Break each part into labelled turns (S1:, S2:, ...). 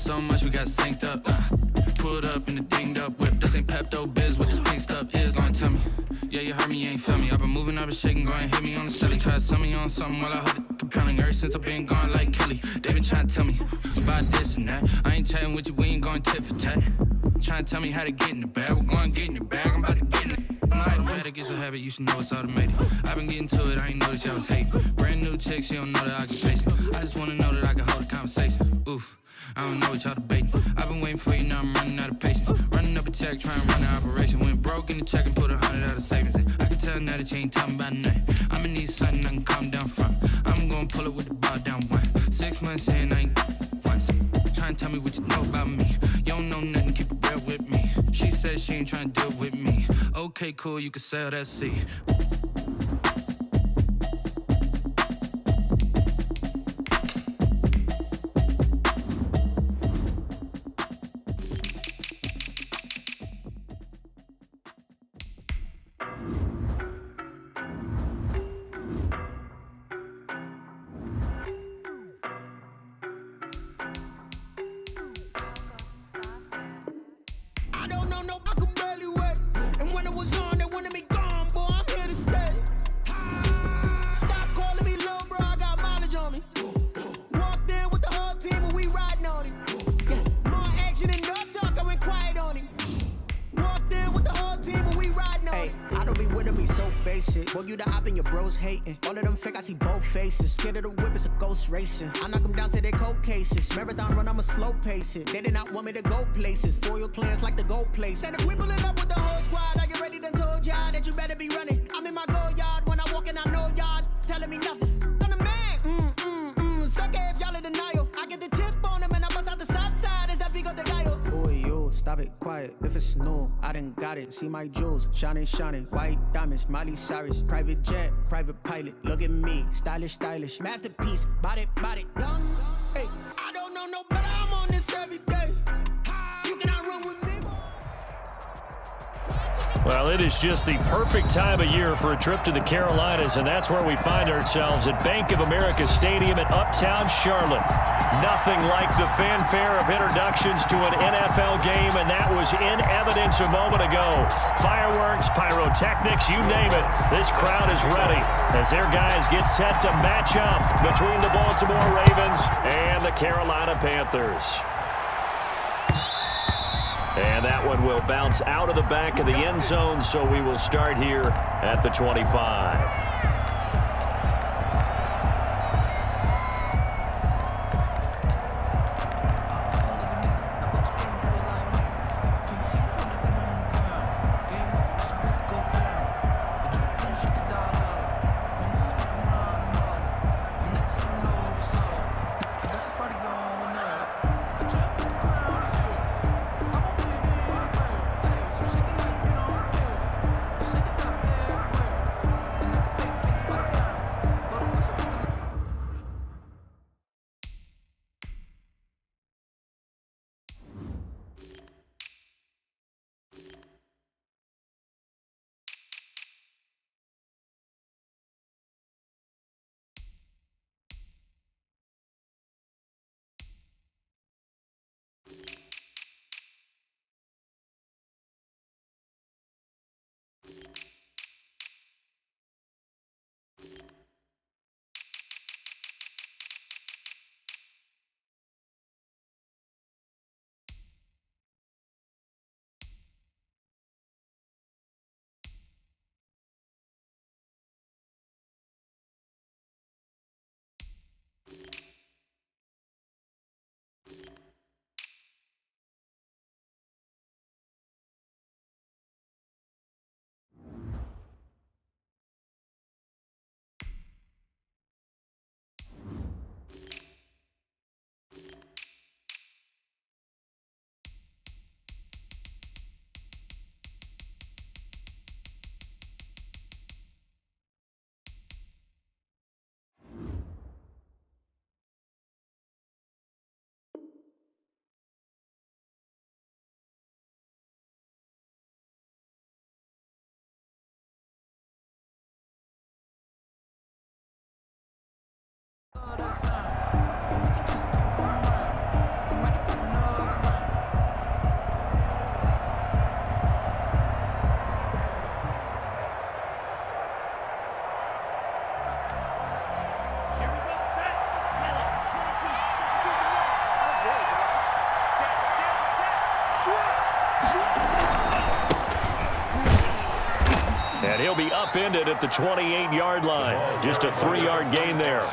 S1: so much we got synced up. Pulled up in the dinged up whip. This ain't Pepto Biz, what this pink stuff is. Long tell me, yeah, you heard me, you ain't feel me. I've been moving, I've been shaking, go and hit me on the celly. Try to sell me on something while I heard it compelling. Ever since I've been gone like Kelly, they been trying to tell me about this and that. I ain't chatting with you, we ain't going tit for tat. Trying to tell me how to get in the bag. We're going to get in the bag, I'm about to get in it. I'm like, the way to get your habit, you should know it's automated. I've been getting to it, I ain't noticed y'all was hating. Brand new chick, she don't know that I can face it. I just wanna know that I can hold a conversation. Oof, I don't know what y'all debating. I've been waiting for you, now I'm running out of patience. Running up a check, trying to run an operation. Went broke in the check and put 100 out of savings in. I can tell now that you ain't talking about nothing. I'ma need something I can calm down from. I'm gonna pull it with the bar down one. 6 months in, I ain't once. Trying to tell me what you know about me. You don't know nothing, keep it real with me. She said she ain't trying to deal with me. Okay, cool, you can sell that seed.
S2: I don't know, no, I could barely wait. And when it was on, they wanted me gone, boy, I'm here to stay. Stop calling me little bro, I got mileage on me. Walked in with the whole team and we riding on it. More action and no talk, I went quiet on it. Walked in with the whole team and we riding on it.
S3: I don't be with them, be so basic. Boy, you the op and your bros hating. All of them fake, I see both faces. Scared of the whip, it's a ghost racing. I knock them down to their cold cases. Marathon run, I'ma slow pace it. They did not want me to go places. Foil plans like the gold place.
S2: And if we pulling up with the whole squad, I get ready done told y'all that you better be running. I'm in my go yard, when I walk in I know y'all telling me nothing. I'm the man, suck it if y'all in denial. I get the chip on them and I bust out the south side, is that Vigo de Gallo.
S3: Boy, you, stop it, quiet. If it's new, I done got it. See my jewels, shining, shining. White diamonds, Miley Cyrus. Private jet, private pilot. Look at me, stylish, stylish. Masterpiece, body, young.
S2: Hey, I don't know no better, I'm on this every day. You cannot run with me.
S4: Well, it is just the perfect time of year for a trip to the Carolinas, and that's where we find ourselves at Bank of America Stadium in Uptown Charlotte. Nothing like the fanfare of introductions to an NFL game, and that was in evidence a moment ago. Fireworks, pyrotechnics, you name it. This crowd is ready as their guys get set to match up between the Baltimore Ravens and the Carolina Panthers. And that one will bounce out of the back of the end zone, so we will start here at the 25. And he'll be upended at the 28-yard line. Just a 3-yard gain there.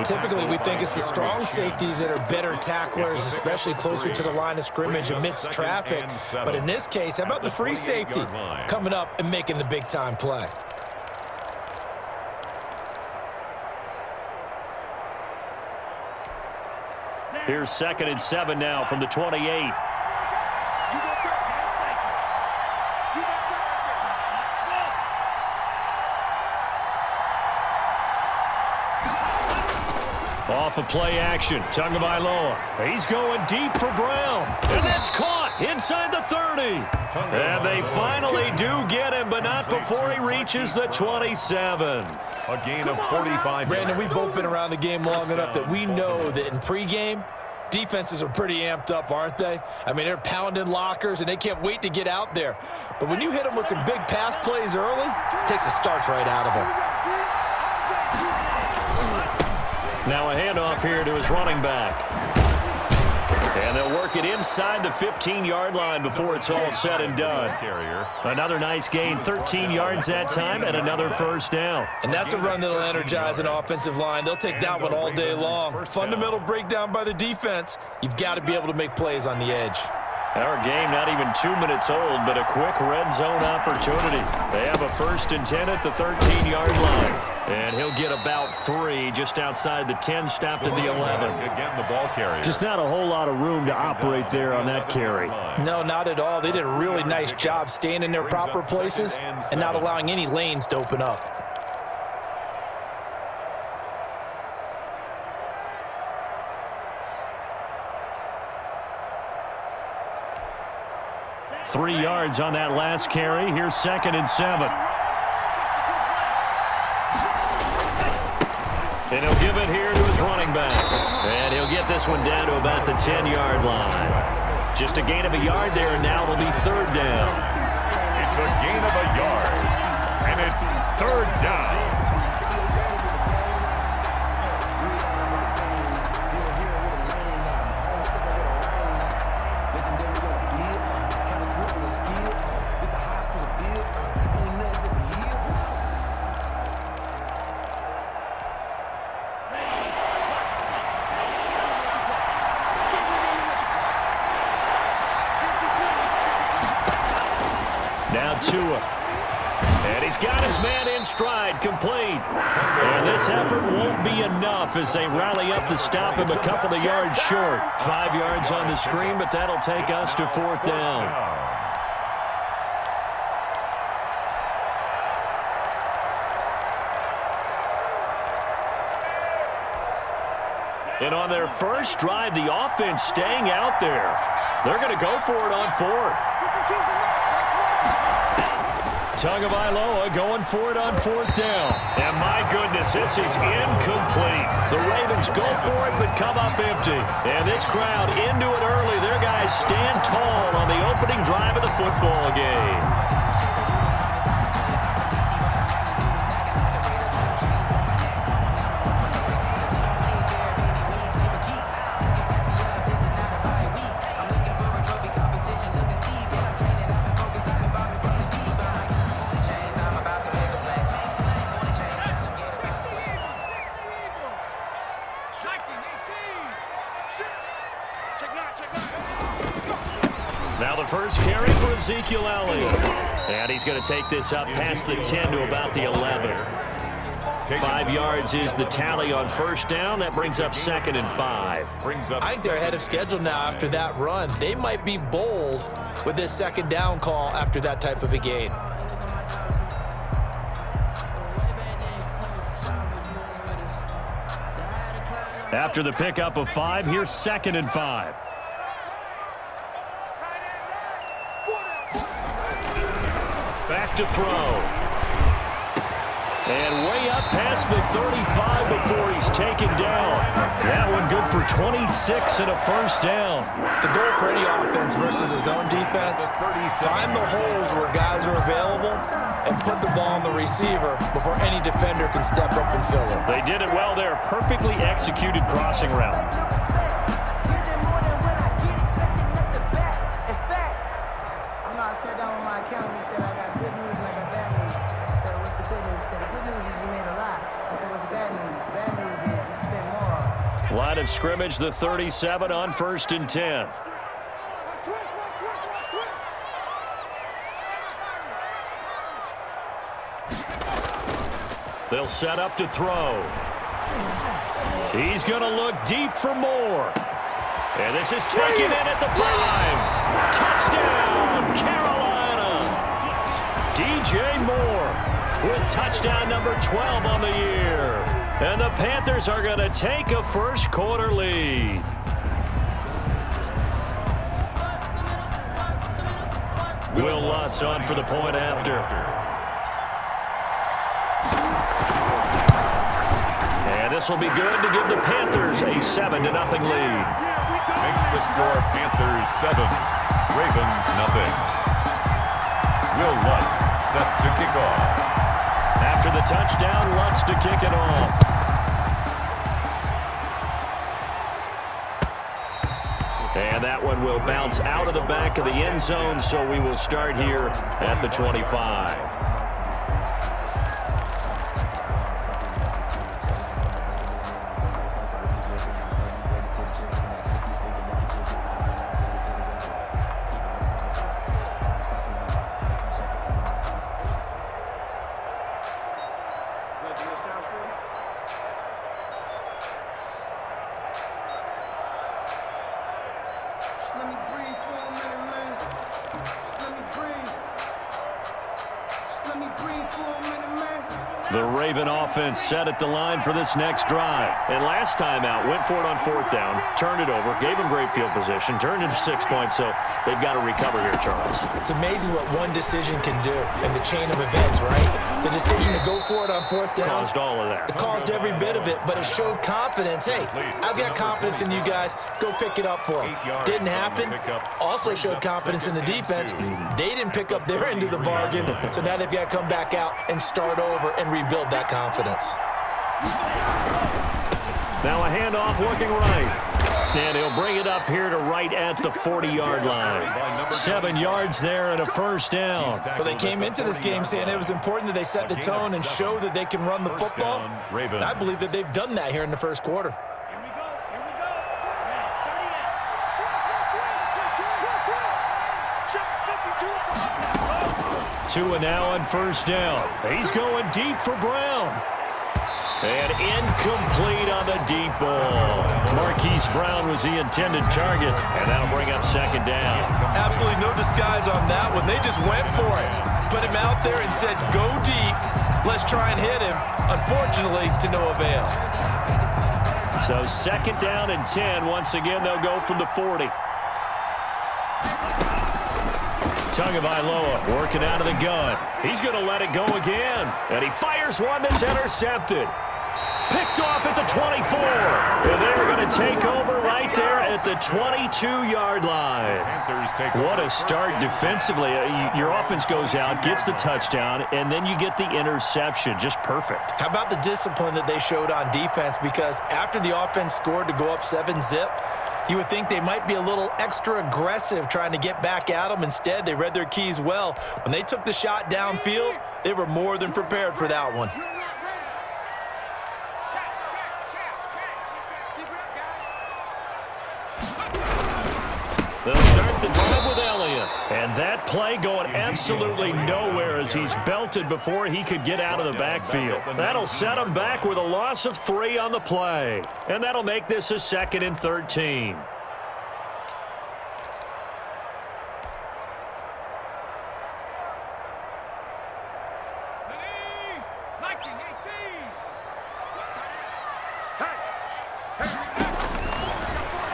S5: Typically, we think it's the strong safeties that are better tacklers, especially closer to the line of scrimmage amidst traffic. But in this case, how about the free safety coming up and making the big-time play?
S4: Here's 2nd and 7 now from the 28. Off of play action, Tagovailoa. He's going deep for Brown. And that's caught inside the 30. And they finally do get him, but not before he reaches the 27.
S6: A gain of 45.
S5: Brandon, we've both been around the game long enough that we know that in pregame, defenses are pretty amped up, aren't they? I mean, they're pounding lockers, and they can't wait to get out there. But when you hit them with some big pass plays early, it takes the starch right out of them.
S4: Now a handoff here to his running back. And they'll work it inside the 15-yard line before it's all said and done. Another nice gain, 13 yards that time, and another first down.
S5: And that's a run that'll energize an offensive line. They'll take that one all day long. Fundamental breakdown by the defense. You've got to be able to make plays on the edge.
S4: Our game not even 2 minutes old, but a quick red zone opportunity. They have a 1st and 10 at the 13-yard line. And he'll get about 3 just outside the 10, stopped at the 11.
S6: Again, the ball carrier.
S4: Just not a whole lot of room to operate there on that carry.
S5: No, not at all. They did a really nice job staying in their proper places and not allowing any lanes to open up.
S4: Three yards on that last carry. Here's 2nd and 7. And he'll give it here to his running back. And he'll get this one down to about the 10-yard line. Just a gain of a yard there, and now it'll be 3rd down.
S6: It's a gain of a yard, and it's 3rd down.
S4: Tua. And he's got his man in stride, complete. And this effort won't be enough as they rally up to stop him a couple of yards short. 5 yards on the screen, but that'll take us to 4th down. And on their first drive, the offense staying out there. They're going to go for it on 4th. Tagovailoa going for it on 4th down. And my goodness, this is incomplete. The Ravens go for it but come up empty. And this crowd into it early. Their guys stand tall on the opening drive of the football game. Now the first carry for Ezekiel Elliott. And he's going to take this up past the 10 to about the 11. 5 yards is the tally on 1st down. That brings up 2nd and 5.
S5: I think they're ahead of schedule now after that run. They might be bold with this 2nd down call after that type of a gain.
S4: After the pickup of 5, here's 2nd and 5. Back to throw. And way up past the 35 before he's taken down. That one good for 26 and a 1st down.
S5: The goal for any offense versus his own defense, find the holes where guys are available and put the ball on the receiver before any defender can step up and fill it.
S4: They did it well there. Perfectly executed crossing route.
S7: I sat down with my accountant and said I got good news and I got bad news.
S4: scrimmage, the 37 on 1st and 10. They'll set up to throw. He's going to look deep for more. And this is taken in at the 5. Touchdown, Carolina. DJ Moore with touchdown number 12 on the year. And the Panthers are going to take a first quarter lead. Will Lutz on for the point after. And this will be good to give the Panthers a 7-0 lead.
S6: Makes the score Panthers 7, Ravens nothing. Will Lutz set to kick off.
S4: After the touchdown, Lutz to kick it off. And that one will bounce out of the back of the end zone, so we will start here at the 25. The Raven offense set at the line for this next drive. And last time out, went for it on 4th down, turned it over, gave them great field position, turned it to 6 points, so they've got to recover here, Charles.
S5: It's amazing what one decision can do in the chain of events, right? The decision to go for it on 4th down.
S4: Caused all of that.
S5: It caused every bit of it, but it showed confidence. Hey, I've got confidence in you guys. Go pick it up for them. Didn't happen. Also showed confidence in the defense. They didn't pick up their end of the bargain, so now they've got to come back out and start over and rebuild that confidence.
S4: Now a handoff looking right. And he'll bring it up here to right at the 40-yard line. 7 yards there and a first down.
S5: Well, they came into this game saying it was important that they set the tone and show that they can run the football. And I believe that they've done that here in the first quarter.
S4: Tua now on first down. He's going deep for Brown. And incomplete on the deep ball. Marquise Brown was the intended target, and that'll bring up 2nd down.
S5: Absolutely no disguise on that one. They just went for it. Put him out there and said, go deep. Let's try and hit him. Unfortunately, to no avail.
S4: So 2nd down and 10. Once again, they'll go from the 40. Tagovailoa working out of the gun. He's going to let it go again. And he fires one that's intercepted. Picked off at the 24. And they're going to take over right there at the 22-yard line. What a start defensively. Your offense goes out, gets the touchdown, and then you get the interception. Just perfect.
S5: How about the discipline that they showed on defense? Because after the offense scored to go up 7-zip, you would think they might be a little extra aggressive trying to get back at them. Instead, they read their keys well. When they took the shot downfield, they were more than prepared for that one.
S4: They'll start the drive with Elliott. And that play going absolutely nowhere as he's belted before he could get out of the backfield. That'll set him back with a loss of 3 on the play. And that'll make this a 2nd and 13.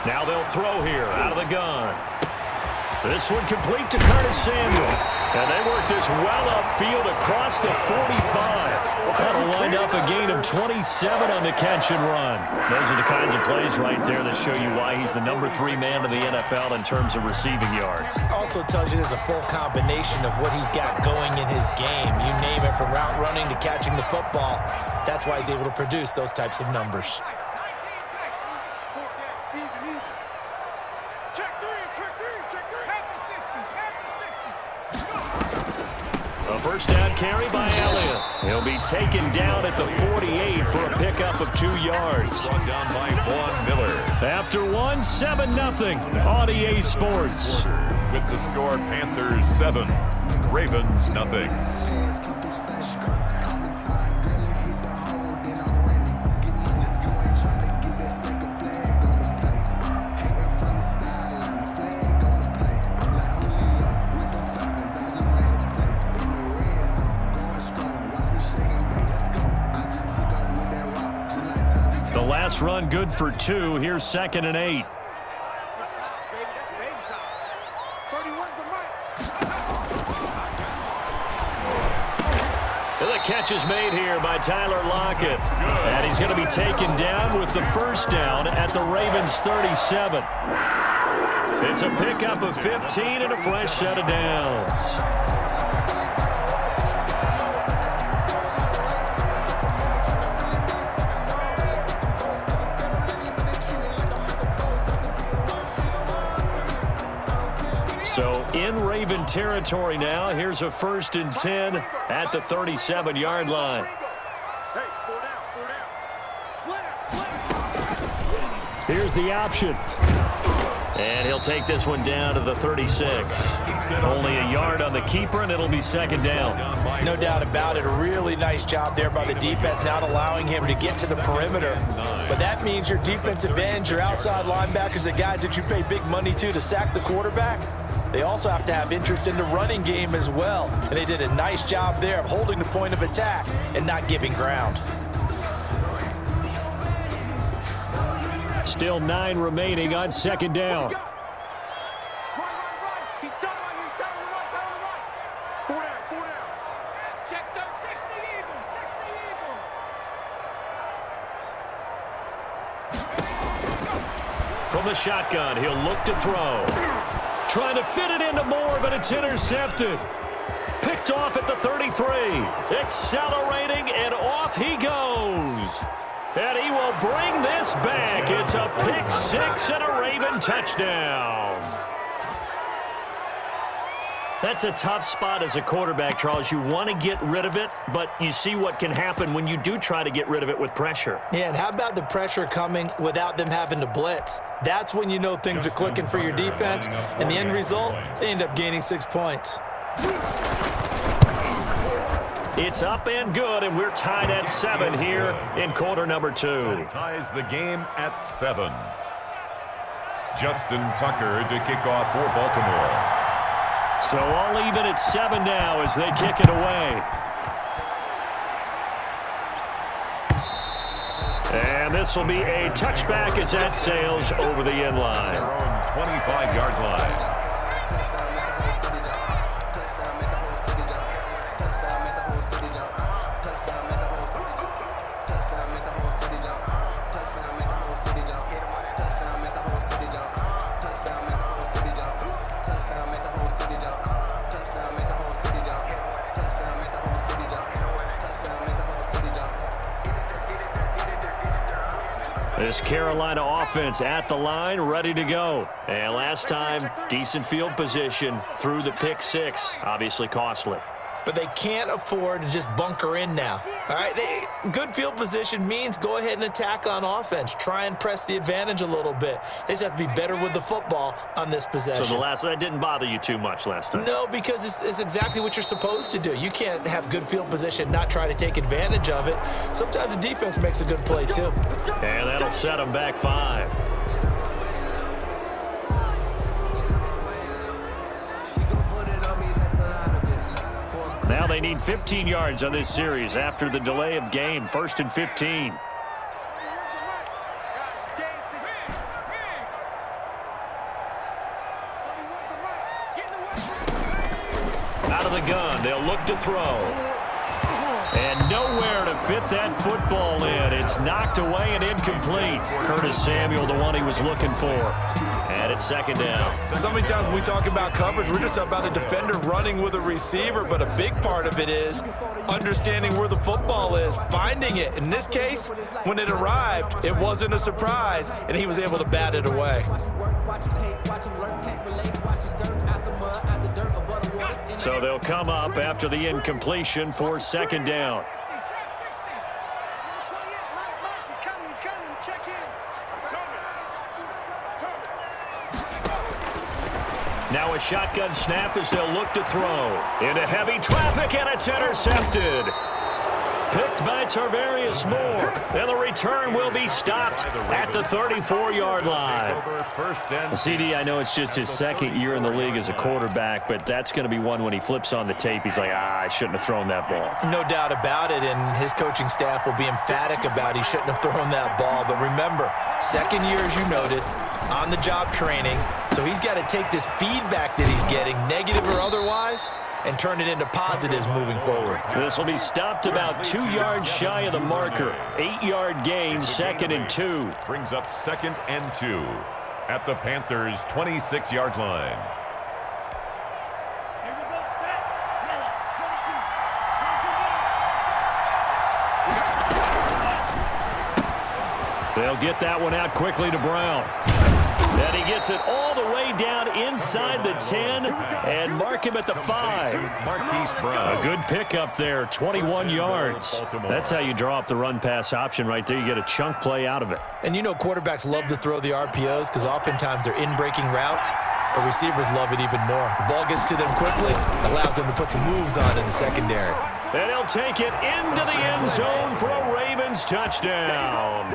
S4: Now they'll throw here out of the gun. This one complete to Curtis Samuel. And they work this well upfield across the 45. That'll wind up a gain of 27 on the catch and run. Those are the kinds of plays right there that show you why he's the number 3 man in the NFL in terms of receiving yards.
S5: Also tells you there's a full combination of what he's got going in his game. You name it, from route running to catching the football. That's why he's able to produce those types of numbers.
S4: A first down carry by Elliott. He'll be taken down at the 48 for a pickup of 2 yards.
S6: Brought down by Vaughn Miller.
S4: After 7-0 on EA Sports.
S6: With the score, Panthers 7, Ravens nothing.
S4: The last run good for 2. Here's 2nd and 8. The catch is made here by Tyler Lockett. And he's going to be taken down with the first down at the Ravens 37. It's a pickup of 15 and a fresh set of downs. So in Raven territory now. Here's a 1st and 10 at the 37-yard line. Here's the option. And he'll take this one down to the 36. Only a yard on the keeper, and it'll be 2nd down.
S5: No doubt about it. A really nice job there by the defense, not allowing him to get to the perimeter. But that means your defensive ends, your outside linebackers, the guys that you pay big money to sack the quarterback, they also have to have interest in the running game as well. And they did a nice job there of holding the point of attack and not giving ground.
S4: Still 9 remaining on 2nd down. From the shotgun, he'll look to throw. Trying to fit it into Moore, but it's intercepted. Picked off at the 33. Accelerating, and off he goes. And he will bring this back. It's a pick 6 and a Raven touchdown. That's a tough spot as a quarterback, Charles. You want to get rid of it, but you see what can happen when you do try to get rid of it with pressure.
S5: Yeah, and how about the pressure coming without them having to blitz? That's when you know things are clicking for your defense, and the end result, they end up gaining 6 points.
S4: It's up and good, and we're tied at 7 here in quarter number 2.
S6: Ties the game at 7. Justin Tucker to kick off for Baltimore.
S4: So all even at 7 now as they kick it away. And this will be a touchback as that sails over the end line.
S6: Their own 25-yard line.
S4: This Carolina offense at the line, ready to go. And last time, decent field position through the pick 6, obviously costly.
S5: But they can't afford to just bunker in now. All right, good field position means go ahead and attack on offense. Try and press the advantage a little bit. They just have to be better with the football on this possession.
S4: So that didn't bother you too much last time?
S5: No, because it's exactly what you're supposed to do. You can't have good field position, not try to take advantage of it. Sometimes the defense makes a good play too.
S4: And that'll set them back 5. Now they need 15 yards on this series after the delay of game. 1st and 15. Out of the gun, they'll look to throw. And nowhere to fit that football in. It's knocked away and incomplete. Curtis Samuel, the one he was looking for. And it's 2nd down.
S5: So many times when we talk about coverage, we're just about a defender running with a receiver, but a big part of it is understanding where the football is, finding it. In this case, when it arrived, it wasn't a surprise, and he was able to bat it away.
S4: So they'll come up after the incompletion for second down. Now a shotgun snap as they'll look to throw. Into heavy traffic, and it's intercepted. Picked by Tarvarius Moore. And the return will be stopped at the 34-yard line. CD, I know it's just his second year in the league as a quarterback, but that's going to be one when he flips on the tape. He's like, I shouldn't have thrown that ball.
S5: No doubt about it, and his coaching staff will be emphatic about he shouldn't have thrown that ball. But remember, second year, as you noted, on-the-job training, so he's got to take this feedback that he's getting, negative or otherwise, and turn it into positives moving forward.
S4: This will be stopped about 2 yards shy of the marker. 8-yard gain, 2nd and 2.
S6: Brings up 2nd and 2 at the Panthers' 26-yard line.
S4: They'll get that one out quickly to Brown. And he gets it all the way down inside the 10 and mark him at the 5.
S6: Marquise Brown.
S4: A good pickup there, 21 yards. That's how you draw up the run-pass option right there. You get a chunk play out of it.
S5: And you know quarterbacks love to throw the RPOs because oftentimes they're in-breaking routes, but receivers love it even more. The ball gets to them quickly, allows them to put some moves on in the secondary.
S4: And he'll take it into the end zone for a Ravens touchdown.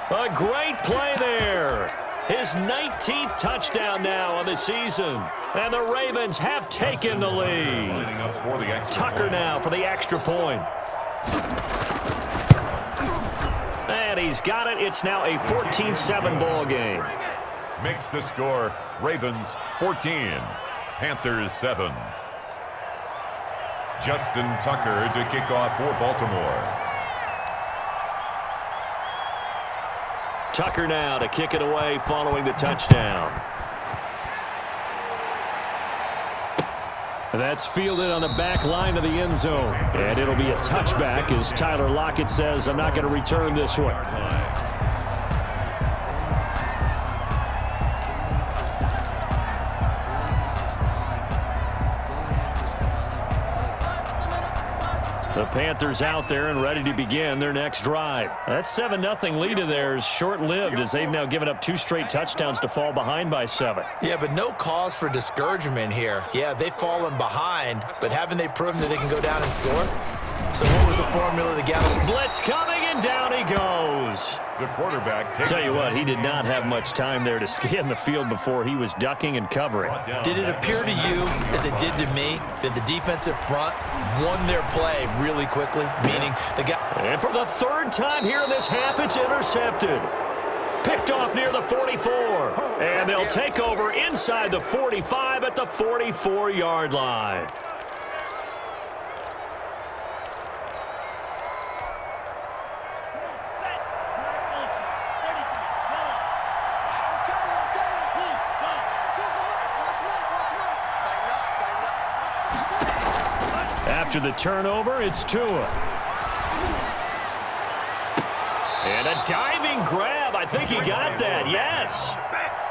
S4: A great play there. His 19th touchdown now on the season. And the Ravens have taken the lead. Tucker now for the extra point. And he's got it. It's now a 14-7 ball game.
S6: Makes the score Ravens 14, Panthers 7. Justin Tucker to kick off for Baltimore.
S4: Tucker now to kick it away following the touchdown. That's fielded on the back line of the end zone. And it'll be a touchback as Tyler Lockett says, I'm not going to return this one. The Panthers out there and ready to begin their next drive. That 7-0 lead of theirs short-lived as they've now given up 2 straight touchdowns to fall behind by 7.
S5: Yeah, but no cause for discouragement here. Yeah, they've fallen behind, but haven't they proven that they can go down and score? So what was the formula to get them?
S4: Blitz coming, and down he goes.
S6: The quarterback takes.
S4: Tell you what, he did not have much time there to scan the field before he was ducking and covering.
S5: Did it appear to you, as it did to me, that the defensive front won their play really quickly? Meaning the guy.
S4: And for the 3rd time here in this half, it's intercepted. Picked off near the 44. And they'll take over inside the 45 at the 44-yard line. After the turnover, it's Tua. And a diving grab. I think he got that. Yes.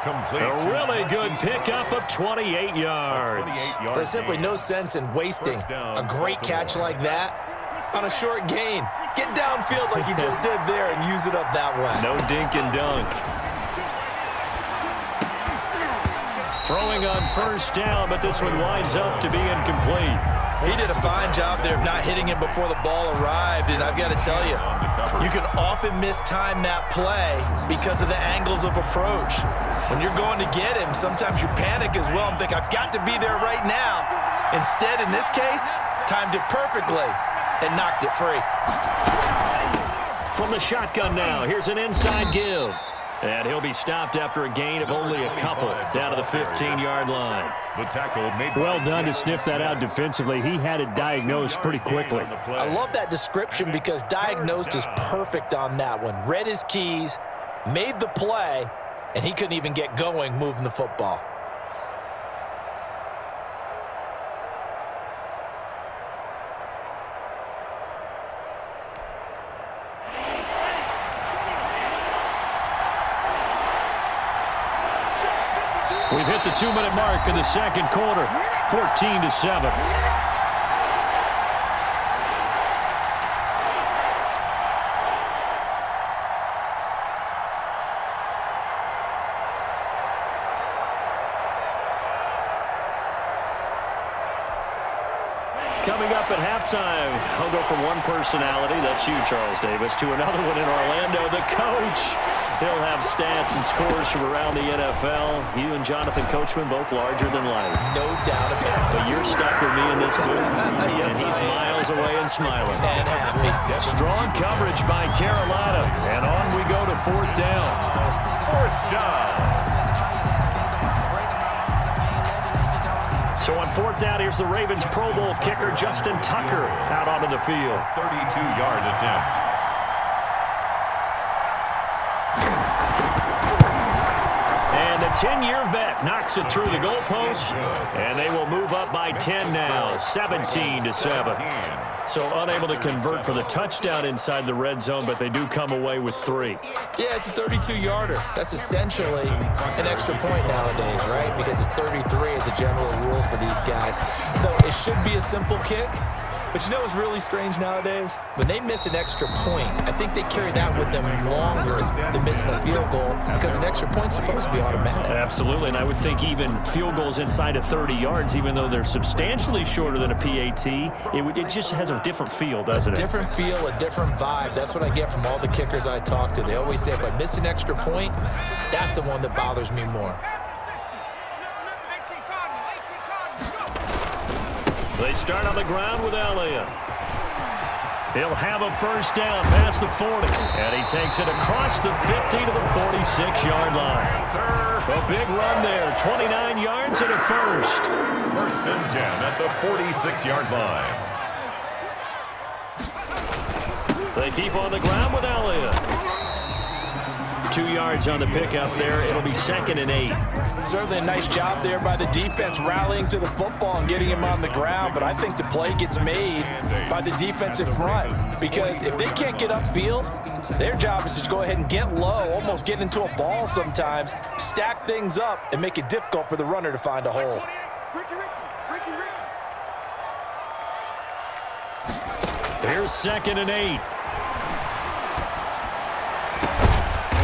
S6: Complete.
S4: A really good pickup of 28 yards.
S5: There's simply no sense in wasting a great catch like that on a short gain. Get downfield like you just did there and use it up that way.
S4: No dink and dunk. Throwing on 1st down, but this one winds up to be incomplete.
S5: He did a fine job there of not hitting him before the ball arrived, and I've got to tell you, you can often mistime that play because of the angles of approach. When you're going to get him, sometimes you panic as well and think, I've got to be there right now. Instead, in this case, timed it perfectly and knocked it free.
S4: From the shotgun now, here's an inside give. And he'll be stopped after a gain of only a couple down to the 15-yard line.
S6: The tackle made.
S4: Well done to sniff that out defensively. He had it diagnosed pretty quickly.
S5: I love that description because diagnosed is perfect on that one. Read his keys, made the play, and he couldn't even get going moving the football.
S4: We've hit the 2-minute mark in the second quarter, 14-7. Coming up at halftime, I'll go from one personality, that's you, Charles Davis, to another one in Orlando, the coach. He'll have stats and scores from around the NFL. You and Jonathan Coachman, both larger than life.
S5: No doubt about it.
S4: But you're stuck with me in this booth,
S5: Yes,
S4: and he's miles away and smiling.
S5: And happy.
S4: Strong coverage by Carolina, and on we go to fourth down.
S6: Fourth down.
S4: So on fourth down, here's the Ravens Pro Bowl kicker, Justin Tucker, out onto the field.
S6: 32-yard attempt.
S4: And the 10-year vet knocks it through the goalpost, and they will move up by 10 now, 17-7. So unable to convert for the touchdown inside the red zone, but they do come away with 3.
S5: Yeah, it's a 32-yarder. That's essentially an extra point nowadays, right? Because it's 33 as a general rule for these guys. So it should be a simple kick. But you know what's really strange nowadays? When they miss an extra point, I think they carry that with them longer than missing a field goal because an extra point's supposed to be automatic.
S4: Absolutely, and I would think even field goals inside of 30 yards, even though they're substantially shorter than a PAT, it just has a different feel, doesn't it?
S5: A different feel, a different vibe. That's what I get from all the kickers I talk to. They always say if I miss an extra point, that's the one that bothers me more.
S4: They start on the ground with Elliott. He'll have a first down past the 40. And he takes it across the 50 to the 46-yard line. A big run there, 29 yards and a first.
S6: First and 10 at the 46-yard line.
S4: They keep on the ground with Elliott. 2 yards on the pickup there. It'll be 2nd and 8.
S7: Certainly a nice job there by the defense rallying to the football and getting him on the ground, but I think the play gets made by the defensive front because if they can't get upfield, their job is to go ahead and get low, almost get into a ball sometimes, stack things up, and make it difficult for the runner to find a hole.
S4: Here's 2nd and 8.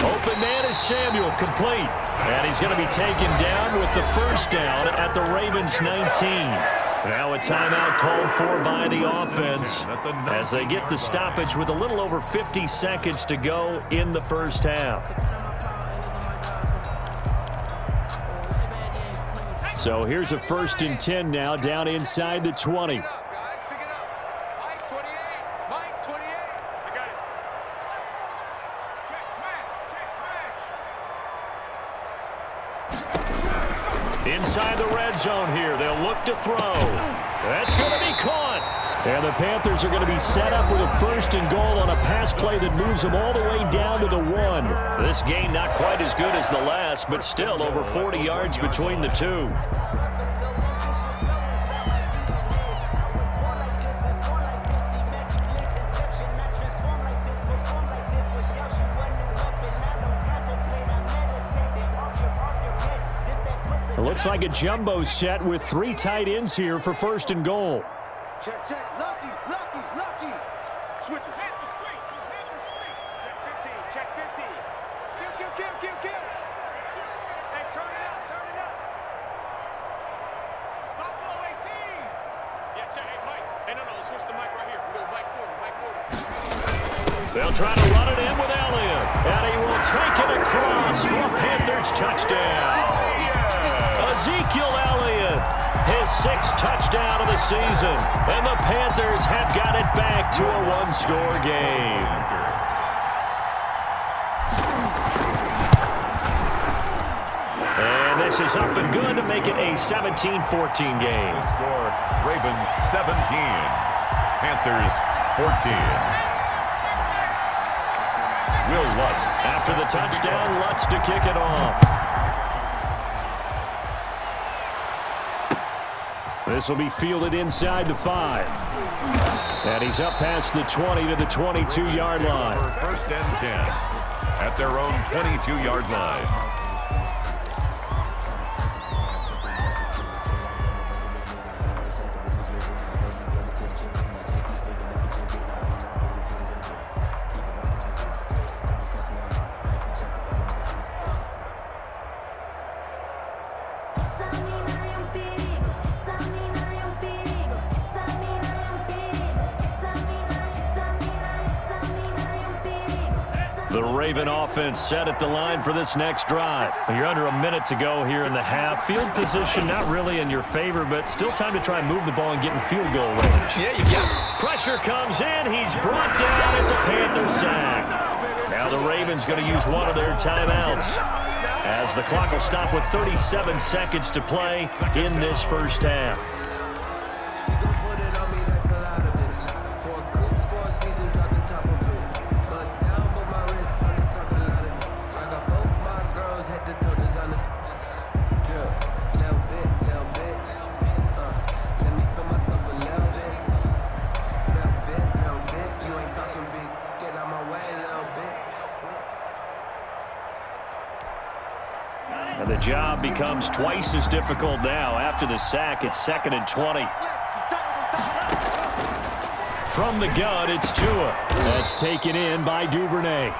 S4: Open man is Samuel, complete. And he's going to be taken down with the first down at the Ravens 19. Now a timeout called for by the offense as they get the stoppage with a little over 50 seconds to go in the first half. So here's a 1st and 10 now down inside the 20. Inside the red zone here. They'll look to throw. That's going to be caught. And the Panthers are going to be set up with a 1st and goal on a pass play that moves them all the way down to the 1. This gain not quite as good as the last, but still over 40 yards between the two. It looks like a jumbo set with 3 tight ends here for 1st and goal.
S2: Check, check. Lucky. Switches. Check 15. Check 15. Kill. Hey, turn it up. Buffalo 18. Yeah, check. Hey, Mike. Hey, no, switch the mic right here. We go Mike forward.
S4: They'll try to run it in with Elliott. And he will take it across for a Panthers touchdown. Ezekiel Elliott, his 6th touchdown of the season. And the Panthers have got it back to a 1-score game. And this is up and good to make it a 17-14 game.
S6: Score, Ravens 17, Panthers 14. Will Lutz.
S4: After the touchdown, Lutz to kick it off. This will be fielded inside the 5. And he's up past the 20 to the 22-yard line.
S6: First and 10 at their own 22-yard line.
S4: The Raven offense set at the line for this next drive. You're under a minute to go here in the half. Field position not really in your favor, but still time to try and move the ball and get in field goal range.
S5: Yeah, you got it.
S4: Pressure comes in. He's brought down. It's a Panther sack. Now the Ravens going to use one of their timeouts, as the clock will stop with 37 seconds to play in this first half. And the job becomes twice as difficult now. After the sack, it's 2nd and 20. From the gun, it's Tua. That's taken in by Duvernay.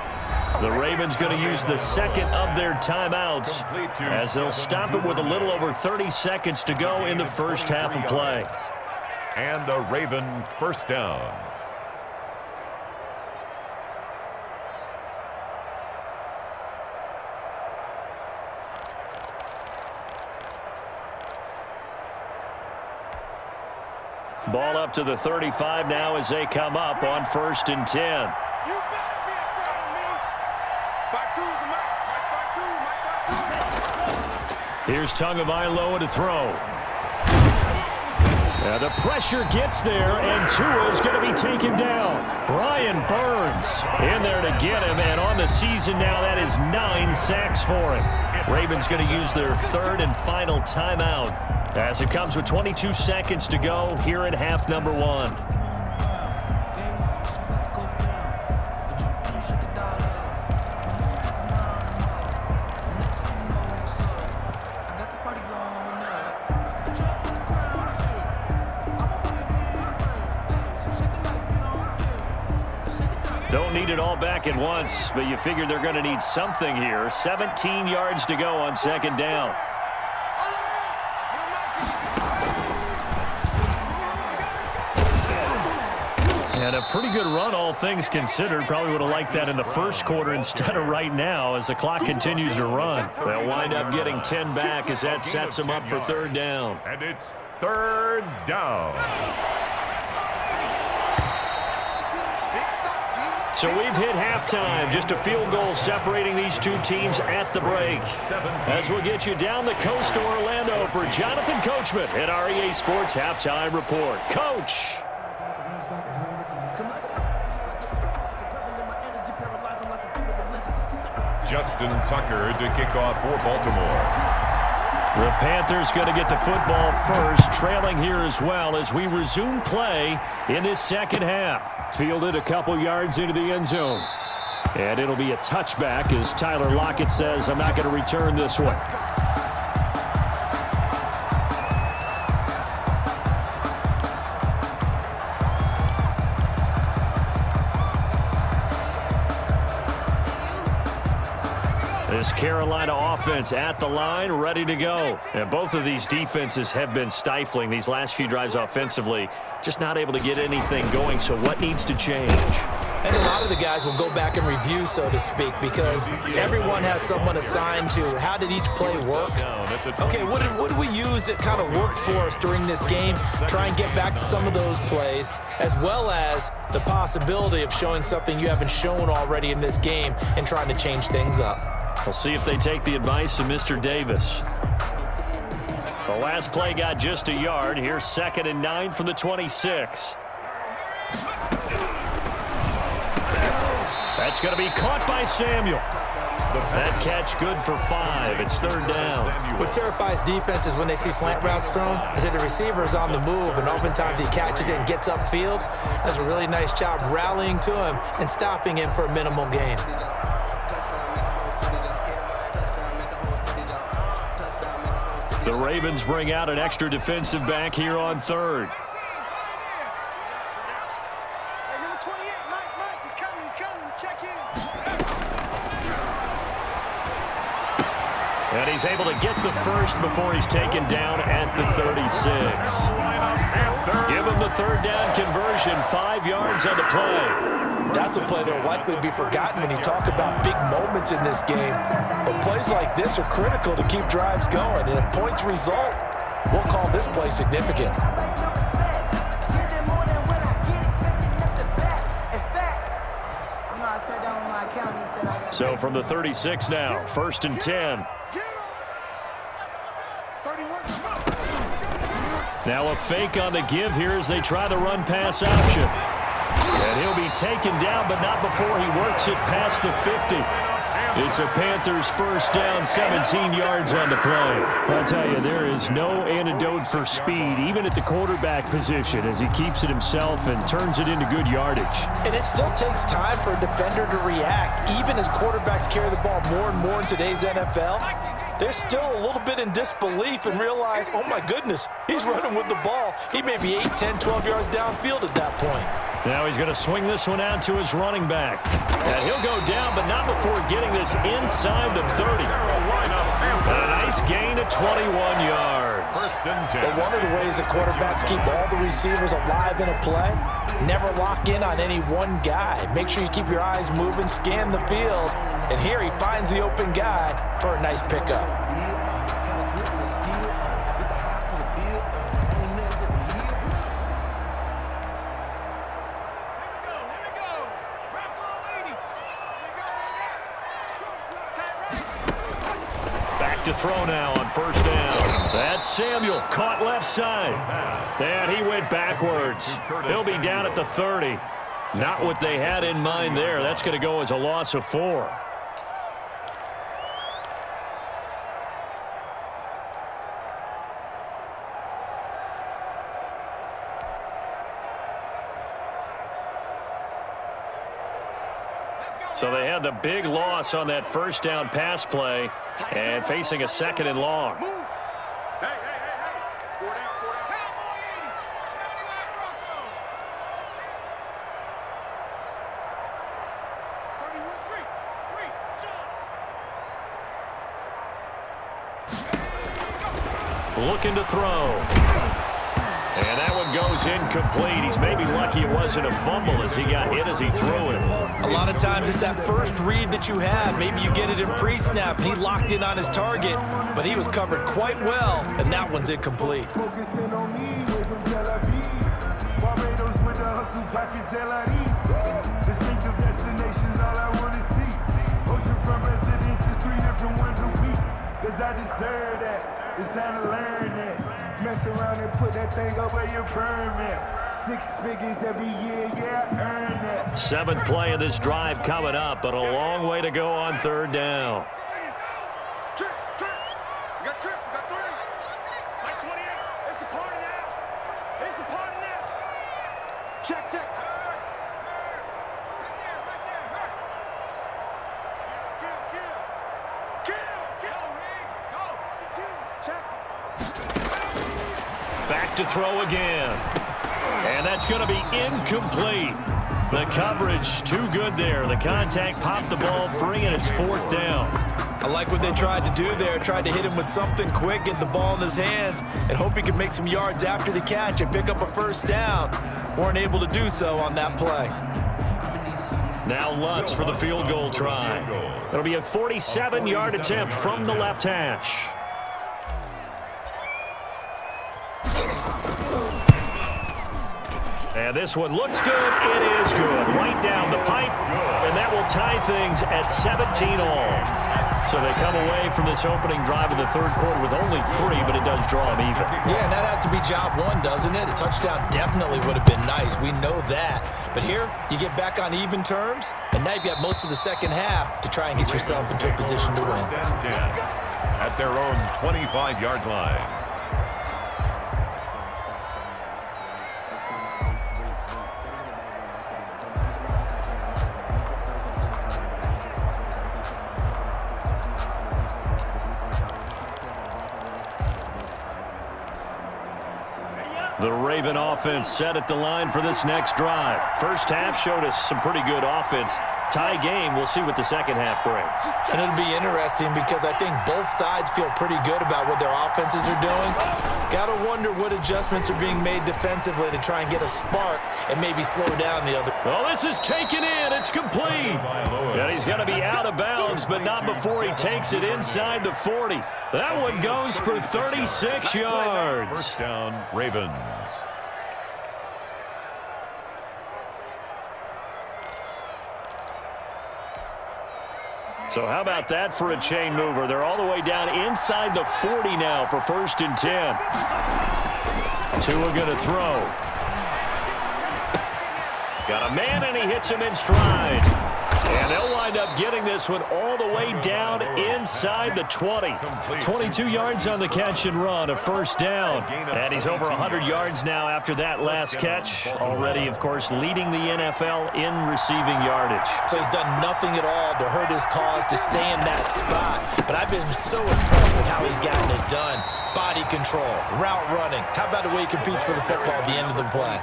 S4: The Ravens going to use the second of their timeouts, as they'll stop it with a little over 30 seconds to go in the first half of play.
S6: And a Raven first down.
S4: Ball up to the 35 now as they come up on 1st and 10. Here's Tagovailoa to throw. The pressure gets there, and Tua's going to be taken down. Brian Burns in there to get him, and on the season now, that is 9 sacks for him. Ravens going to use their third and final timeout, as it comes with 22 seconds to go here in half number 1. Don't need it all back at once, but you figure they're going to need something here. 17 yards to go on 2nd down. And a pretty good run, all things considered. Probably would have liked that in the first quarter instead of right now as the clock continues to run. They'll wind up getting 10 back as that sets them up for 3rd down.
S6: And it's 3rd down.
S4: So we've hit halftime. Just a field goal separating these two teams at the break. As we'll get you down the coast to Orlando for Jonathan Coachman at our EA Sports Halftime Report. Coach.
S6: Justin Tucker to kick off for Baltimore.
S4: The Panthers going to get the football first, trailing here as well as we resume play in this second half. Fielded a couple yards into the end zone. And it'll be a touchback as Tyler Lockett says, I'm not going to return this one. This Carolina offense at the line, ready to go. And both of these defenses have been stifling these last few drives offensively. Just not able to get anything going, so what needs to change?
S7: And a lot of the guys will go back and review, so to speak, because everyone has someone assigned to how did each play work. Okay, what did we use that kind of worked for us during this game? Try and get back to some of those plays, as well as the possibility of showing something you haven't shown already in this game and trying to change things up.
S4: We'll see if they take the advice of Mr. Davis. The last play got just a yard. Here's 2nd and 9 from the 26. That's going to be caught by Samuel. That catch good for 5. It's 3rd down.
S7: What terrifies defenses when they see slant routes thrown is that the receiver is on the move, and oftentimes he catches it and gets upfield. Does a really nice job rallying to him and stopping him for a minimal gain.
S4: The Ravens bring out an extra defensive back here on 3rd. And he's able to get the first before he's taken down at the 36. Give him the 3rd down conversion, 5 yards on the play.
S7: That's a play that will likely be forgotten when you talk about big moments in this game. But plays like this are critical to keep drives going. And if points result, we'll call this play significant.
S4: So from the 36 now, 1st and 10. Now a fake on the give here as they try the run-pass option. And he'll be taken down, but not before he works it past the 50. It's a Panthers first down, 17 yards on the play. I'll tell you, there is no antidote for speed, even at the quarterback position, as he keeps it himself and turns it into good yardage.
S7: And it still takes time for a defender to react, even as quarterbacks carry the ball more and more in today's NFL. They're still a little bit in disbelief and realize, oh my goodness, he's running with the ball. He may be 8, 10, 12 yards downfield at that point.
S4: Now he's going to swing this one out to his running back. And he'll go down, but not before getting this inside the 30. A nice gain of 21 yards.
S7: But one of the ways that quarterbacks keep all the receivers alive in a play, never lock in on any one guy. Make sure you keep your eyes moving, scan the field. And here he finds the open guy for a nice pickup.
S4: To throw now on first down. That's Samuel, caught left side. And he went backwards. He'll be down at the 30. Not what they had in mind there. That's going to go as a loss of 4. So they had the big loss on that first down pass play and facing a 2nd and long. Looking to throw. And that one goes incomplete. He's maybe lucky it wasn't a fumble as he got hit as he threw it.
S5: A lot of times it's that first read that you have. Maybe you get it in pre-snap and he locked in on his target, but he was covered quite well, and that one's incomplete.
S8: Focusing on me, way from Tel Aviv. Barbados with the hustle pockets, distinctive destinations, all I want to see. Oceanfront residences, 3 different ones a week. Cause I deserve that. It's time to learn that. Mess around and put that thing up where your permit. 6 figures every year, yeah, I earn that.
S4: 7th play of this drive coming up, but a long way to go on 3rd down.
S2: Trip. We got 3. Like 28. It's a party now. Check. Right there. Kill. Check.
S4: Back to throw again. And that's going to be incomplete. The coverage too good there. The contact popped the ball free, and it's 4th down.
S5: I like what they tried to do there. Tried to hit him with something quick, get the ball in his hands, and hope he could make some yards after the catch and pick up a first down. Weren't able to do so on that play.
S4: Now Lutz for the field goal try. It'll be a 47-yard attempt from the left hash. And this one looks good. It is good. Right down the pipe. And that will tie things at 17 all. So they come away from this opening drive in the 3rd quarter with only 3, but it does draw them even.
S5: Yeah, and that has to be job 1, doesn't it? A touchdown definitely would have been nice. We know that. But here, you get back on even terms, and now you've got most of the second half to try and get yourself into a position to win.
S6: At their own 25-yard line.
S4: The Raven offense set at the line for this next drive. First half showed us some pretty good offense. tie game. We'll see what the second half brings.
S5: And it'll be interesting because I think both sides feel pretty good about what their offenses are doing. Got to wonder what adjustments are being made defensively to try and get a spark and maybe slow down the other.
S4: Well, this is taken in. It's complete. And he's going to be out of bounds, but not before he takes it inside the 40. That one goes for 36 yards.
S6: First down, Ravens.
S4: So how about that for a chain mover? They're all the way down inside the 40 now for 1st and 10. Tua going to throw. Got a man, and he hits him in stride. And they'll wind up getting this one all the way down inside the 20. 22 yards on the catch and run, a first down. And he's over 100 yards now after that last catch. Already, of course, leading the NFL in receiving yardage.
S5: So he's done nothing at all to hurt his cause to stay in that spot. But I've been so impressed with how he's gotten it done. Body control, route running. How about the way he competes for the football at the end of the play?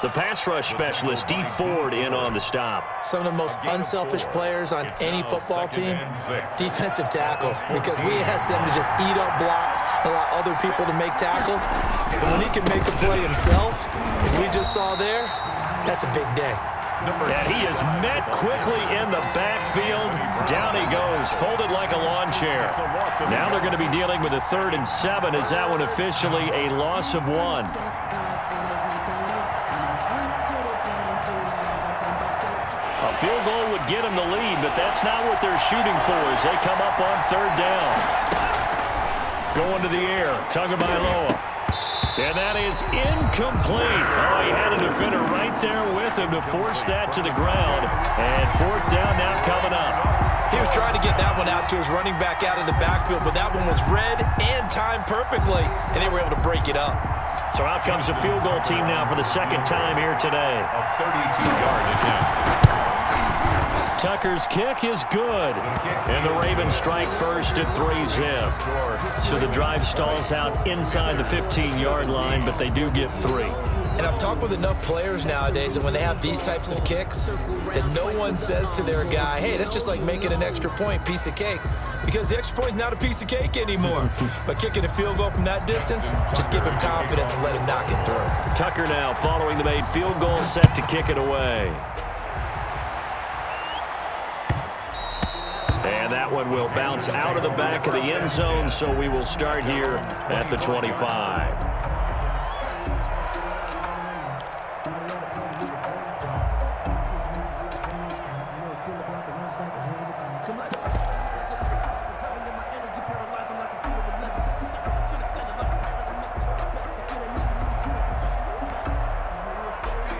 S4: The pass rush specialist, D. Ford, in on the stop.
S5: Some of the most unselfish players on any football team, defensive tackles, because we ask them to just eat up blocks and allow other people to make tackles. But when he can make a play himself, as we just saw there, that's a big day.
S4: And he is met quickly in the backfield. Down he goes, folded like a lawn chair. Now they're going to be dealing with a 3rd and 7. Is that one officially a loss of 1? A field goal would get them the lead, but that's not what they're shooting for as they come up on 3rd down. Going to the air, Tagovailoa. And that is incomplete. Oh, he had a defender right there with him to force that to the ground. And 4th down now coming up.
S5: He was trying to get that one out to his running back out of the backfield, but that one was read and timed perfectly, and they were able to break it up.
S4: So out comes the field goal team now for the 2nd time here today.
S6: A 32-yard attempt.
S4: Tucker's kick is good. And the Ravens strike first at 3-zip. So the drive stalls out inside the 15-yard line, but they do get 3.
S5: And I've talked with enough players nowadays that when they have these types of kicks, that no one says to their guy, hey, that's just like making an extra point, piece of cake. Because the extra point is not a piece of cake anymore. But kicking a field goal from that distance, just give him confidence and let him knock it through.
S4: Tucker now following the made field goal, set to kick it away. And that one will bounce out of the back of the end zone, so we will start here at the 25.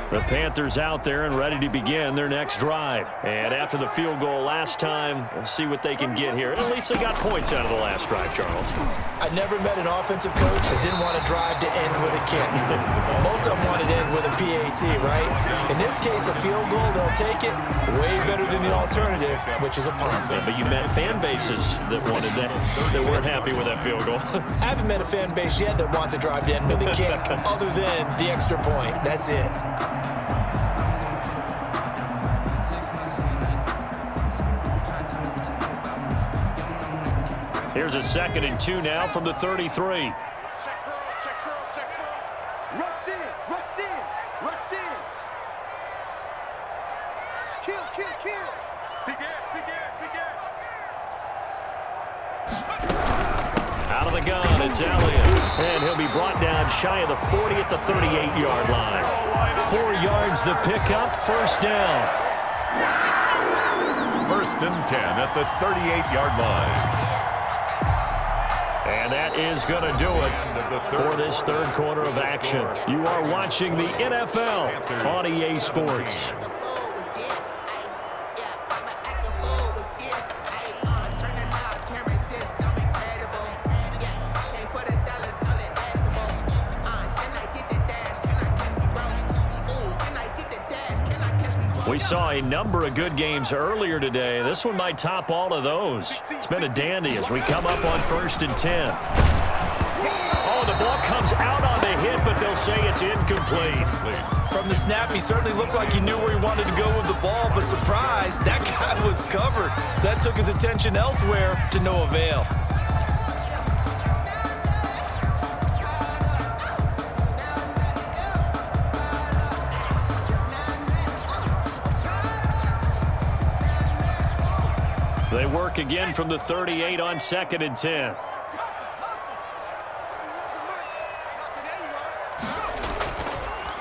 S4: The Panthers out there and ready to begin their next drive. And after the field goal last time, we'll see what they can get here. At least they got points out of the last drive, Charles.
S5: I never met an offensive coach that didn't want to drive to end with a kick. Most of them wanted to end with a PAT, right? In this case, a field goal, they'll take it way better than the alternative, which is a punt.
S4: Yeah, but you met fan bases that wanted that, that weren't happy with that field goal.
S5: I haven't met a fan base yet that wants to drive to end with a kick other than the extra point. That's it.
S4: Here's a 2nd and 2 now from the 33.
S2: Check cross, check cross, check cross. Rush in, rush in, rush in. Kill, kill, kill. Begin.
S4: Out of the gun, it's Elliott. And he'll be brought down shy of the 40 at the 38-yard line. 4 yards the pickup, 1st down.
S6: 1st and 10 at the 38-yard line.
S4: And that is going to do it for this 3rd quarter of action. You are watching the NFL on EA Sports. We saw a number of good games earlier today. This one might top all of those. It's been a dandy as we come up on 1st and 10. Oh, the ball comes out on the hit, but they'll say it's incomplete.
S5: From the snap, he certainly looked like he knew where he wanted to go with the ball, but surprise, that guy was covered. So that took his attention elsewhere to no avail.
S4: They work again from the 38 on 2nd and 10.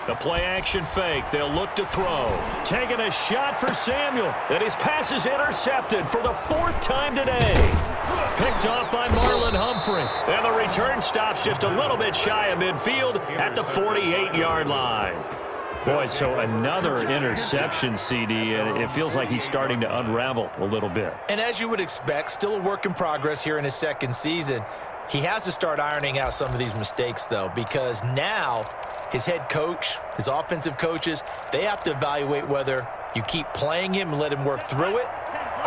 S4: The play-action fake. They'll look to throw. Taking a shot for Samuel. And his pass is intercepted for the 4th time today. Picked off by Marlon Humphrey. And the return stops just a little bit shy of midfield at the 48-yard line. Boy, so another interception, CD, and it feels like he's starting to unravel a little bit.
S5: And as you would expect, still a work in progress here in his 2nd season. He has to start ironing out some of these mistakes, though, because now his head coach, his offensive coaches, they have to evaluate whether you keep playing him and let him work through it,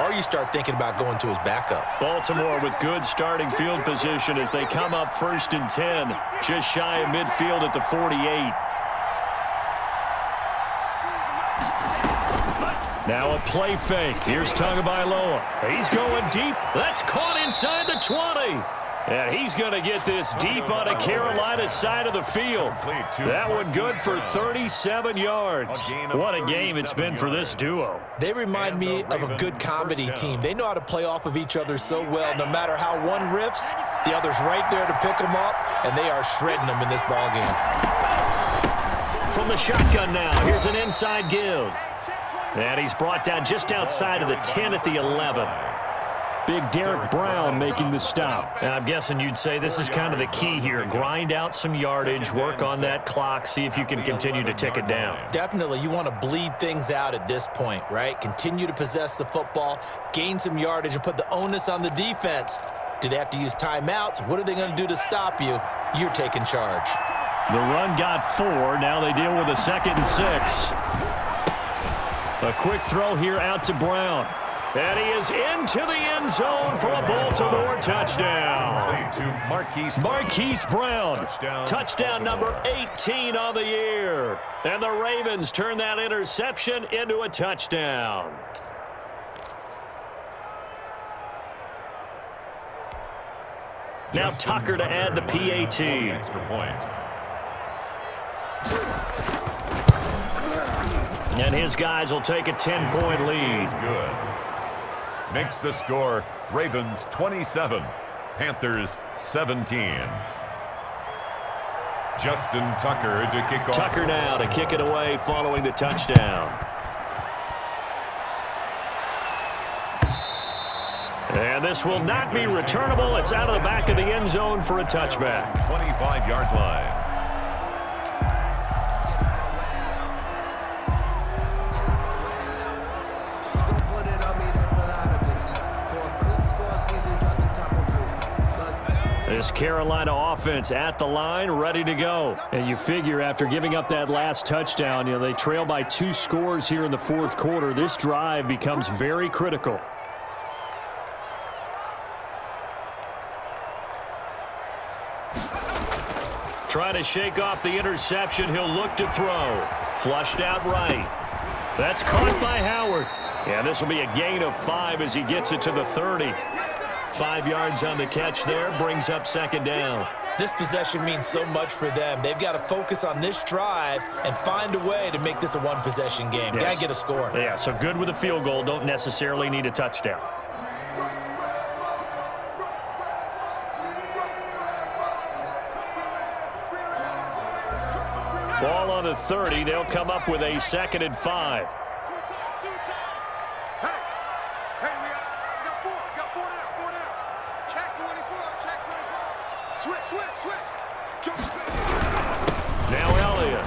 S5: or you start thinking about going to his backup.
S4: Baltimore with good starting field position as they come up 1st and 10, just shy of midfield at the 48. Now a play fake. Here's Tagovailoa. He's going deep. That's caught inside the 20. And he's going to get this deep on a Carolina side of the field. That one good for 37 yards. What a game it's been for this duo.
S5: They remind me of a good comedy team. They know how to play off of each other so well. No matter how one riffs, the other's right there to pick them up, and they are shredding them in this ballgame.
S4: From the shotgun now, here's an inside give. And he's brought down just outside of the 10 at the 11. Big Derek Brown making the stop. And I'm guessing you'd say this is kind of the key here. Grind out some yardage, work on that clock, see if you can continue to tick it down.
S5: Definitely, you want to bleed things out at this point, right? Continue to possess the football, gain some yardage, and put the onus on the defense. Do they have to use timeouts? What are they going to do to stop you? You're taking charge.
S4: The run got 4. Now they deal with a 2nd and 6. A quick throw here out to Brown. And he is into the end zone for a Baltimore touchdown. Marquise Brown, touchdown number 18 on the year. And the Ravens turn that interception into a touchdown. Now Tucker to add the PAT.
S6: Extra point.
S4: And his guys will take a 10-point lead.
S6: Good. Makes the score Ravens 27, Panthers 17. Justin Tucker to kick off.
S4: Tucker now to kick it away following the touchdown. And this will not be returnable. It's out of the back of the end zone for a touchback.
S6: 25-yard line.
S4: This Carolina offense at the line, ready to go. And you figure after giving up that last touchdown, they trail by 2 scores here in the 4th quarter. This drive becomes very critical. Trying to shake off the interception. He'll look to throw. Flushed out right. That's caught by Howard. Yeah, this will be a gain of 5 as he gets it to the 30. 5 yards on the catch there, brings up 2nd down.
S5: This possession means so much for them. They've got to focus on this drive and find a way to make this a one-possession game.
S4: Yes.
S5: Got to get a score.
S4: Yeah, so good with a field goal. Don't necessarily need a touchdown. Ball on the 30. They'll come up with a 2nd and 5. Now Elliott.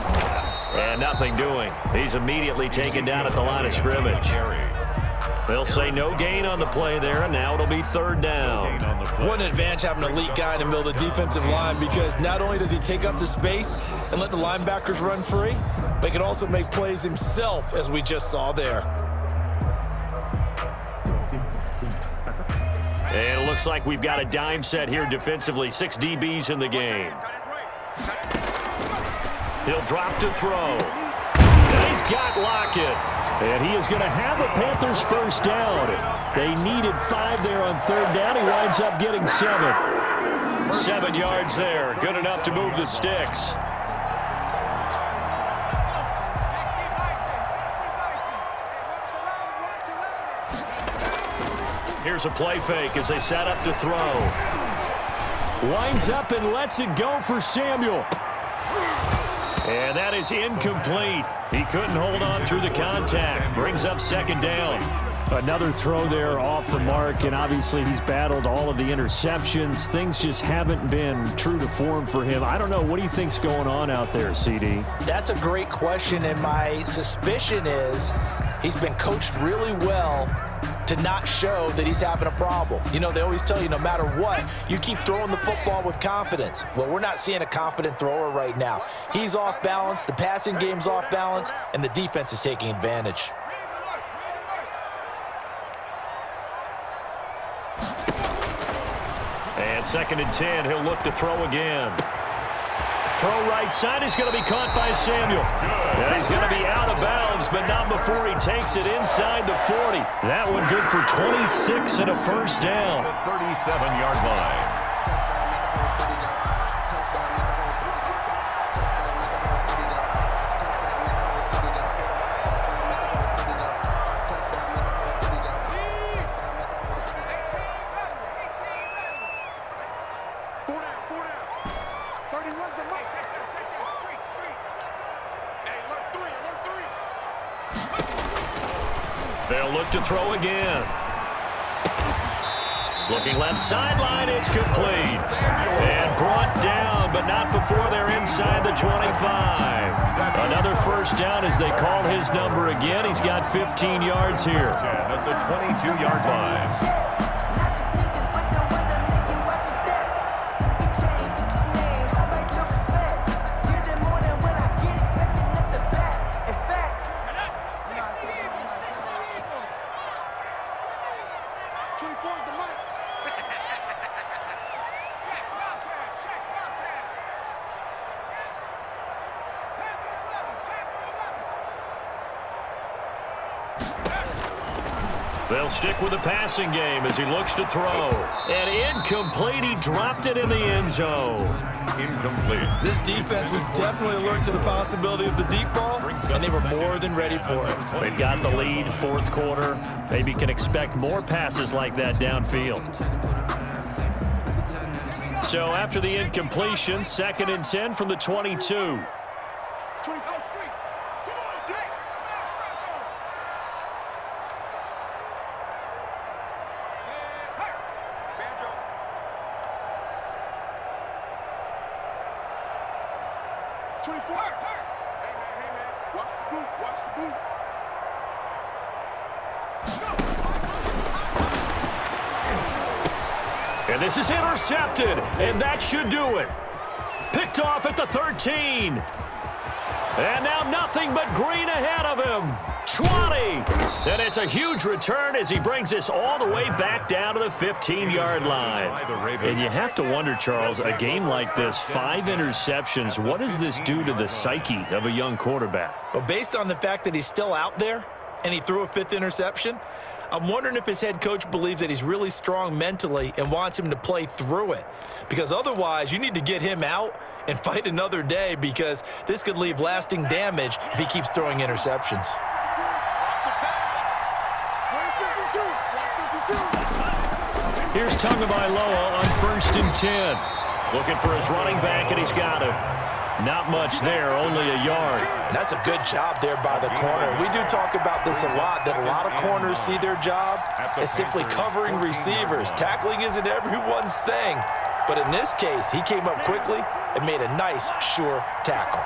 S4: And nothing doing. He's immediately taken down at the line of scrimmage. They'll say no gain on the play there, and now it'll be 3rd down.
S5: What an advantage having an elite guy in the middle of the defensive line, because not only does he take up the space and let the linebackers run free, but he can also make plays himself, as we just saw there.
S4: And it looks like we've got a dime set here defensively. 6 DBs in the game. He'll drop to throw. And he's got Lockett. And he is going to have a Panthers first down. They needed 5 there on third down. He winds up getting 7. 7 yards there. Good enough to move the sticks. Here's a play fake as they set up to throw. Winds up and lets it go for Samuel. And that is incomplete. He couldn't hold on through the contact. Brings up second down. Another throw there off the mark, and obviously he's battled all of the interceptions. Things just haven't been true to form for him. I don't know. What do you think's going on out there, CD?
S7: That's a great question, and my suspicion is he's been coached really well to not show that he's having a problem. You know, they always tell you no matter what, you keep throwing the football with confidence. Well, we're not seeing a confident thrower right now. He's off balance, the passing game's off balance, and the defense is taking advantage.
S4: And 2nd and 10, he'll look to throw again. Throw right side is going to be caught by Samuel. And he's going to be out of bounds, but not before he takes it inside the 40. That one good for 26 and a first down.
S6: 37-yard line.
S4: They'll look to throw again. Looking left sideline, it's complete. And brought down, but not before they're inside the 25. Another first down as they call his number again. He's got 15 yards here.
S6: 10 at the 22-yard line.
S4: They'll stick with the passing game as he looks to throw. And incomplete. He dropped it in the end zone.
S6: Incomplete.
S5: This defense was definitely alert to the possibility of the deep ball, and they were more than ready for it.
S4: They've got the lead, fourth quarter. Maybe can expect more passes like that downfield. So after the incompletion, 2nd and 10 from the 22. And this is intercepted, and that should do it. Picked off at the 13. And now nothing but green ahead of him. 20. And it's a huge return as he brings this all the way back down to the 15-yard line. And you have to wonder, Charles, a game like this, 5 interceptions, what does this do to the psyche of a young quarterback?
S5: Well, based on the fact that he's still out there and he threw a 5th interception, I'm wondering if his head coach believes that he's really strong mentally and wants him to play through it. Because otherwise, you need to get him out and fight another day, because this could leave lasting damage if he keeps throwing interceptions.
S4: Here's Tagovailoa on 1st and 10. Looking for his running back, and he's got him. Not much there, only a yard.
S7: And that's a good job there by the corner. We do talk about this a lot, that a lot of corners see their job as simply covering receivers. Tackling isn't everyone's thing. But in this case, he came up quickly and made a nice, sure tackle.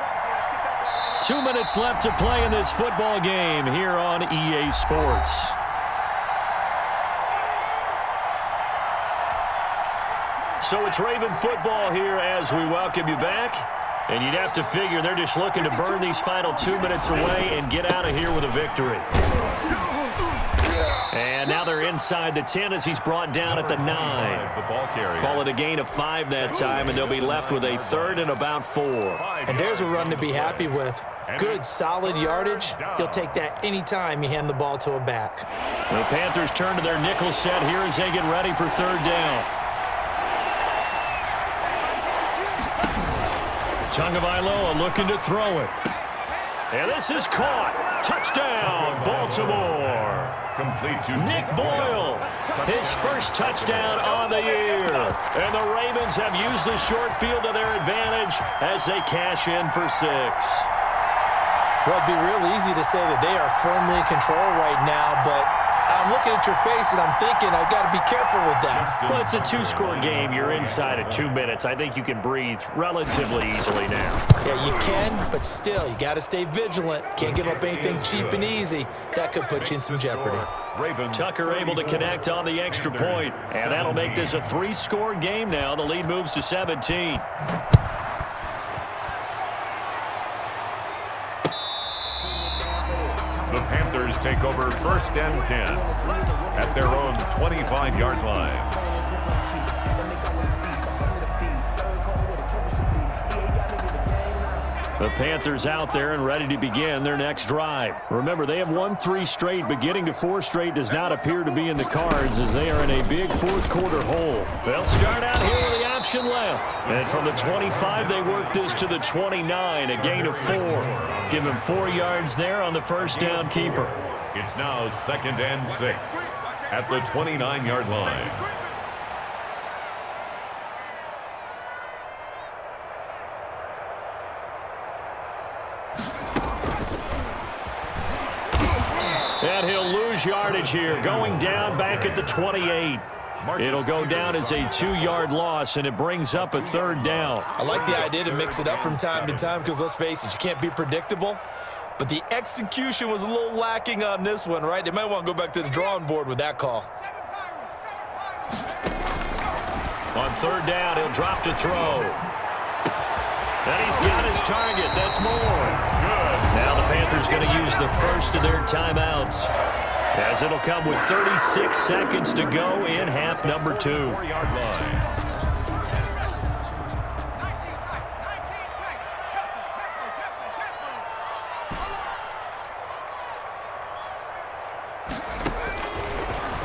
S4: 2 minutes left to play in this football game here on EA Sports. So it's Raven football here as we welcome you back. And you'd have to figure they're just looking to burn these final 2 minutes away and get out of here with a victory. And now they're inside the 10 as he's brought down at the 9.
S6: The ball carrier.
S4: Call it a gain of 5 that time, and they'll be left with a 3rd and about 4.
S7: And there's a run to be happy with. Good, solid yardage. He'll take that anytime you hand the ball to a back.
S4: The Panthers turn to their nickel set here as they get ready for 3rd down. Tagovailoa looking to throw it. And this is caught. Touchdown, Baltimore.
S6: Complete to
S4: Nick Boyle, his first touchdown on the year. And the Ravens have used the short field to their advantage as they cash in for 6.
S7: Well, it'd be real easy to say that they are firmly in control right now, but I'm looking at your face and I'm thinking I've got to be careful with that.
S4: Well, it's a 2-score game. You're inside of 2 minutes. I think you can breathe relatively easily now.
S7: Yeah, you can, but still, you got to stay vigilant. Can't give up anything cheap and easy. That could put you in some jeopardy.
S4: Tucker able to connect on the extra point, and that'll make this a 3-score game now. The lead moves to 17.
S6: The Panthers take over 1st and 10 at their own 25-yard line.
S4: The Panthers out there and ready to begin their next drive. Remember, they have won 3 straight, but getting to 4 straight does not appear to be in the cards as they are in a big 4th quarter hole. They'll start out here with the option left. And from the 25, they work this to the 29, a gain of 4. Give them 4 yards there on the first down keeper.
S6: It's now 2nd and 6 at the 29-yard line.
S4: And he'll lose yardage here, going down back at the 28. It'll go down as a 2-yard loss, and it brings up a 3rd down.
S5: I like the idea to mix it up from time to time because, let's face it, you can't be predictable. But the execution was a little lacking on this one, right? They might want to go back to the drawing board with that call.
S4: On 3rd down, he'll drop to throw. And he's got his target. That's more. Good. Now the Panthers going to use the first of their timeouts, as it'll come with 36 seconds to go in half number 2.
S6: 4-yard line.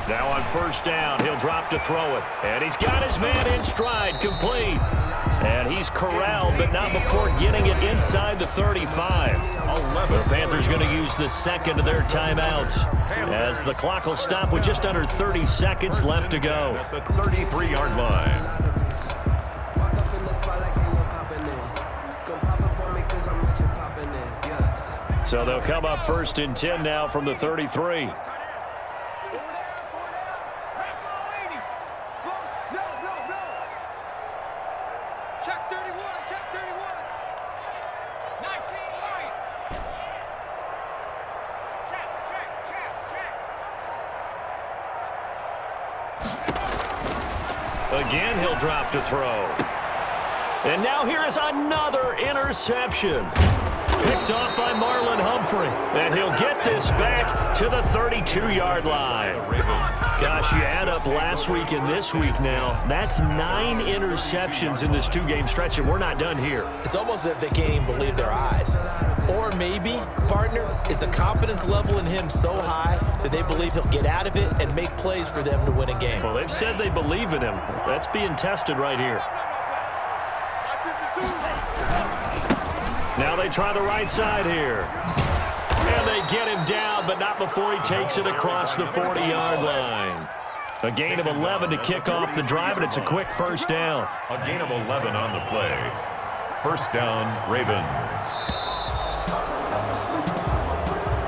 S4: Now on 1st down, he'll drop to throw it. And he's got his man in stride, complete. And he's corralled, but not before getting it inside the 35. The Panthers going to use the second of their timeouts, as the clock will stop with just under 30 seconds left to go.
S6: At the 33-yard line.
S4: So they'll come up 1st and 10 now from the 33. Again, he'll drop to throw. And now here is another interception. Picked off by Marlon Humphrey. And he'll get this back to the 32-yard line. Gosh, you add up last week and this week now. That's 9 interceptions in this 2-game stretch, and we're not done here.
S7: It's almost as if they can't even believe their eyes. Or maybe, partner, is the confidence level in him so high that they believe he'll get out of it and make plays for them to win a game.
S4: Well, they've said they believe in him. That's being tested right here. Now they try the right side here. And they get him down, but not before he takes it across the 40-yard line. A gain of 11 to kick off the drive, and it's a quick 1st down.
S6: A gain of 11 on the play. 1st down, Ravens.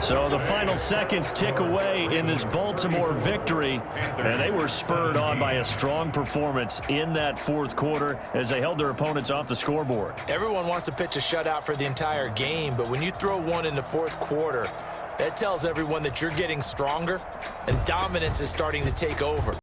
S4: So the final seconds tick away in this Baltimore victory, and they were spurred on by a strong performance in that 4th quarter as they held their opponents off the scoreboard.
S7: Everyone wants to pitch a shutout for the entire game, but when you throw one in the 4th quarter, that tells everyone that you're getting stronger and dominance is starting to take over.